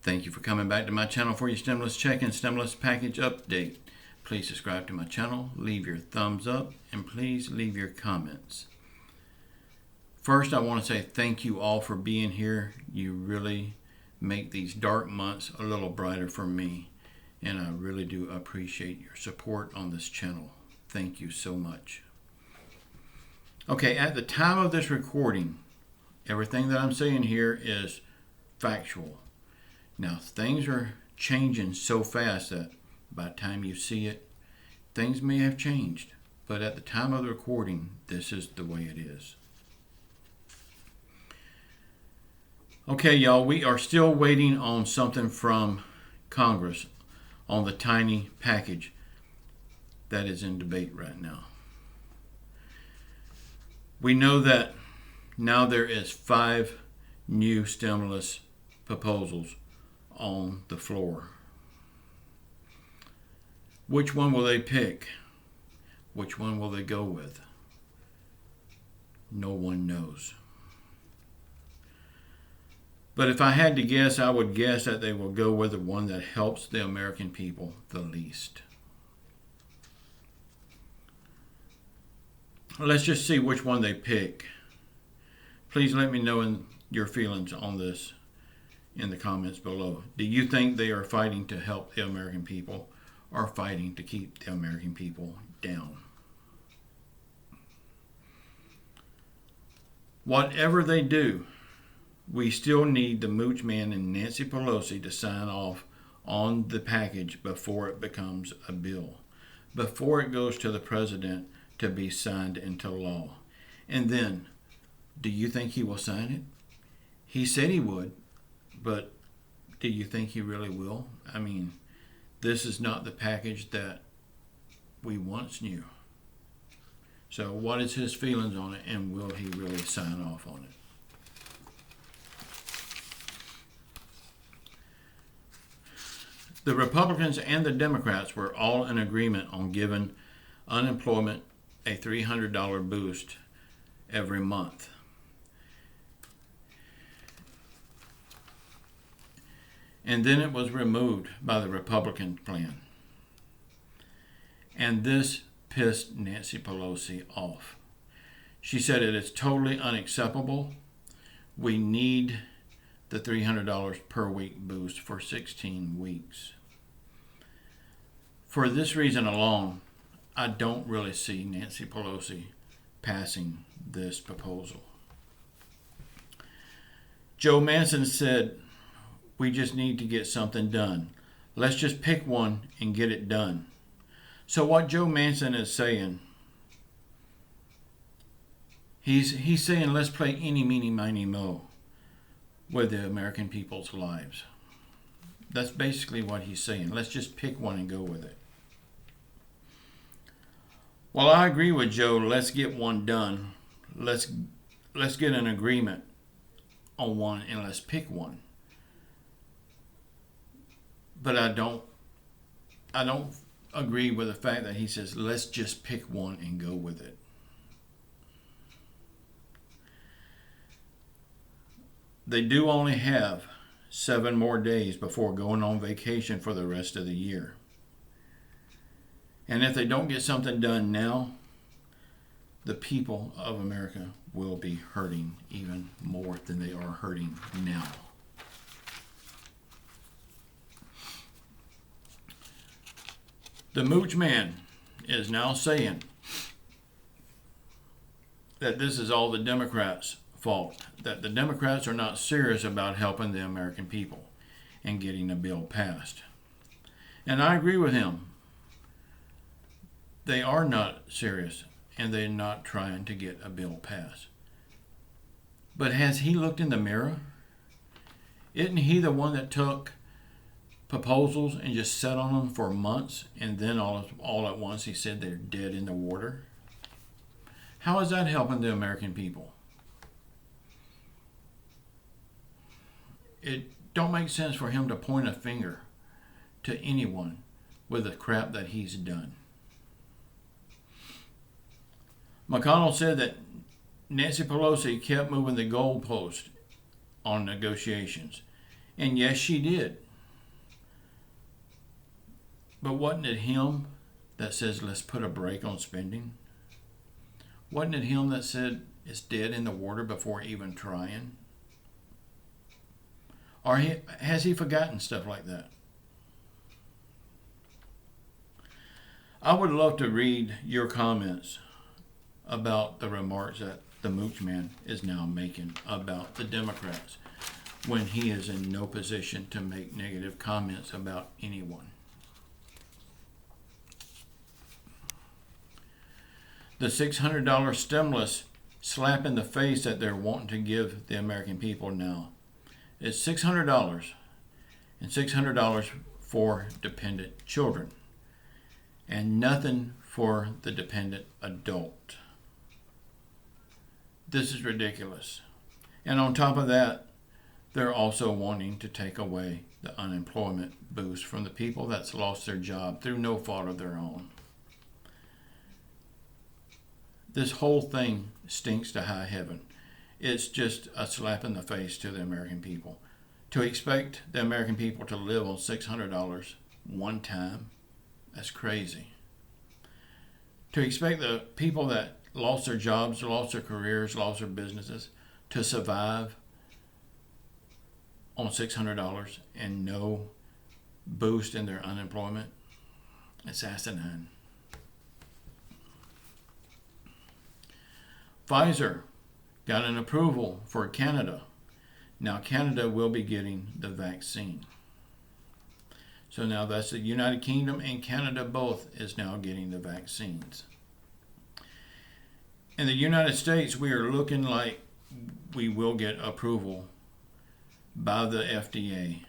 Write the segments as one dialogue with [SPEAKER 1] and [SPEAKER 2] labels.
[SPEAKER 1] Thank you for coming back to my channel for your stimulus check and stimulus package update. Please subscribe to my channel, leave your thumbs up, and please leave your comments. First, I want to say thank you all for being here. You really make these dark months a little brighter for me, and I really do appreciate your support on this channel. Thank you so much. Okay, at the time of this recording, everything that I'm saying here is factual. Now, things are changing so fast that by the time you see it, things may have changed. But at the time of the recording, this is the way it is. Okay, y'all, we are still waiting on something from Congress on the tiny package that is in debate right now. We know that now there is 5 new stimulus proposals on the floor. Which one will they pick? Which one will they go with? No one knows. But if I had to guess, I would guess that they will go with the one that helps the American people the least. Let's just see which one they pick. Please let me know your feelings on this in the comments below. Do you think they are fighting to help the American people or fighting to keep the American people down? Whatever they do, we still need the Mooch Man and Nancy Pelosi to sign off on the package before it becomes a bill, before it goes to the president to be signed into law. And then, do you think he will sign it? He said he would, but do you think he really will? I mean, this is not the package that we once knew. So what is his feelings on it, and will he really sign off on it? The Republicans and the Democrats were all in agreement on giving unemployment a $300 boost every month. And then it was removed by the Republican plan. And this pissed Nancy Pelosi off. She said it is totally unacceptable. We need the $300 per week boost for 16 weeks. For this reason alone, I don't really see Nancy Pelosi passing this proposal. Joe Manchin said, "We just need to get something done. Let's just pick one and get it done." So what Joe Manchin is saying, he's saying let's play eeny, meeny, miny, moe with the American people's lives. That's basically what he's saying. Let's just pick one and go with it. Well, I agree with Joe. Let's get one done. Let's get an agreement on one and let's pick one. But I don't agree with the fact that he says let's just pick one and go with it. They do only have 7 more days before going on vacation for the rest of the year. And if they don't get something done now, the people of America will be hurting even more than they are hurting now. The Mooch Man is now saying that this is all the Democrats' fault, that the Democrats are not serious about helping the American people and getting a bill passed. And I agree with him. They are not serious, and they're not trying to get a bill passed. But has he looked in the mirror? Isn't he the one that took proposals and just sat on them for months, and then all at once he said they're dead in the water? How is that helping the American people? It don't make sense for him to point a finger to anyone with the crap that he's done. McConnell said that Nancy Pelosi kept moving the goalpost on negotiations, And yes, she did. But wasn't it him that says, let's put a brake on spending? Wasn't it him that said it's dead in the water before even trying? Or has he forgotten stuff like that? I would love to read your comments about the remarks that the Mooch Man is now making about the Democrats when he is in no position to make negative comments about anyone. The $600 stimulus slap in the face that they're wanting to give the American people now is $600, and $600 for dependent children, and nothing for the dependent adult. This is ridiculous. And on top of that, they're also wanting to take away the unemployment boost from the people that's lost their job through no fault of their own. This whole thing stinks to high heaven. It's just a slap in the face to the American people. To expect the American people to live on $600 one time, that's crazy. To expect the people that lost their jobs, lost their careers, lost their businesses, to survive on $600 and no boost in their unemployment, it's asinine. Pfizer got an approval for Canada. Now Canada will be getting the vaccine. So now that's the United Kingdom and Canada both is now getting the vaccines. In the United States, we are looking like we will get approval by the FDA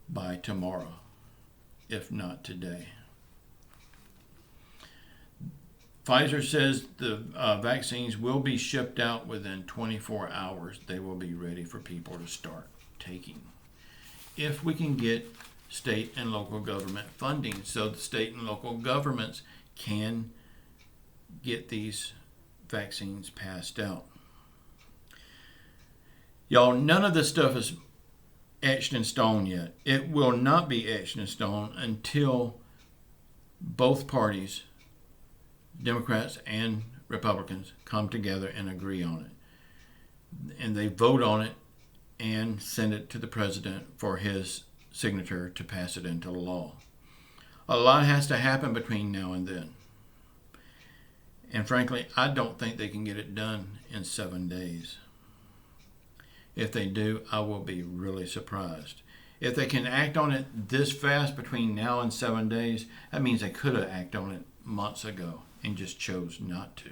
[SPEAKER 1] by tomorrow, if not today. Pfizer says the vaccines will be shipped out within 24 hours. They will be ready for people to start taking. If we can get state and local government funding so the state and local governments can get these vaccines passed out. Y'all, none of this stuff is etched in stone yet. It will not be etched in stone until both parties, Democrats and Republicans, come together and agree on it. And they vote on it and send it to the president for his signature to pass it into law. A lot has to happen between now and then. And frankly, I don't think they can get it done in 7 days. If they do, I will be really surprised. If they can act on it this fast between now and 7 days, that means they could have acted on it months ago and just chose not to.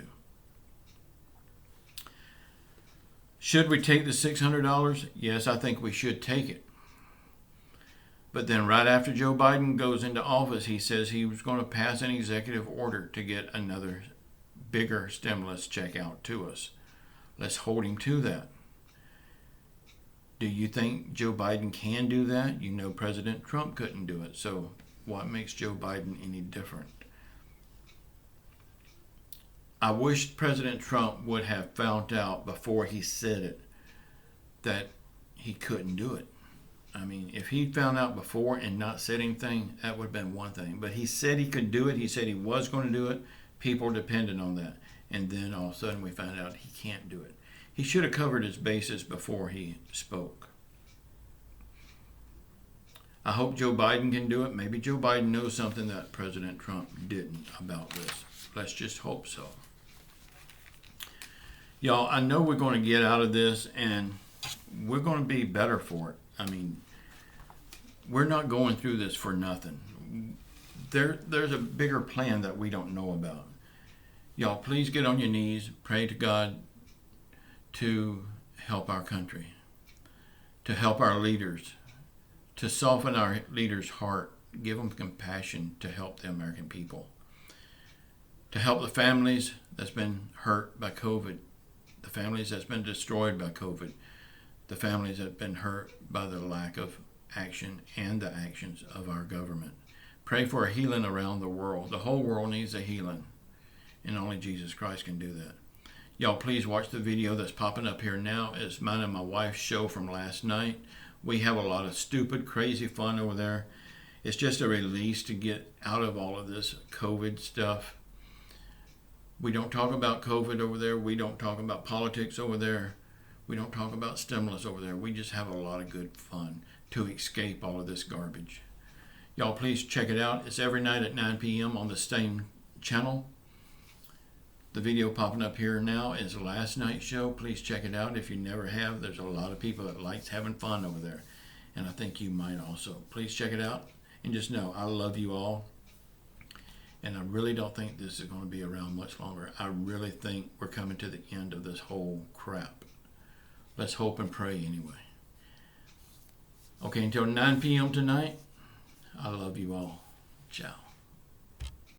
[SPEAKER 1] Should we take the $600? Yes, I think we should take it. But then right after Joe Biden goes into office, he says he was going to pass an executive order to get another bigger stimulus check out to us. Let's hold him to that. Do you think Joe Biden can do that? You know President Trump couldn't do it. So what makes Joe Biden any different? I wish President Trump would have found out before he said it that he couldn't do it. I mean, if he found out before and not said anything, that would have been one thing. But he said he could do it. He said he was going to do it. People depended on that. And then all of a sudden we found out he can't do it. He should have covered his bases before he spoke. I hope Joe Biden can do it. Maybe Joe Biden knows something that President Trump didn't about this. Let's just hope so. Y'all, I know we're going to get out of this and we're going to be better for it. I mean, we're not going through this for nothing. There's a bigger plan that we don't know about. Y'all, please get on your knees, pray to God to help our country, to help our leaders, to soften our leaders' heart, give them compassion to help the American people, to help the families that's been hurt by COVID, the families that's been destroyed by COVID, the families that have been hurt by the lack of action and the actions of our government. Pray for a healing around the world. The whole world needs a healing, and only Jesus Christ can do that. Y'all, please watch the video that's popping up here now. It's mine and my wife's show from last night. We have a lot of stupid, crazy fun over there. It's just a release to get out of all of this COVID stuff. We don't talk about COVID over there. We don't talk about politics over there. We don't talk about stimulus over there. We just have a lot of good fun to escape all of this garbage. Y'all please check it out. It's every night at 9 p.m. on the same channel. The video popping up here now is last night's show. Please check it out if you never have. There's a lot of people that likes having fun over there, and I think you might also. Please check it out, and just know I love you all, and I really don't think this is going to be around much longer. I really think we're coming to the end of this whole crap. Let's hope and pray anyway. Okay, until 9 p.m. tonight, I love you all. Ciao.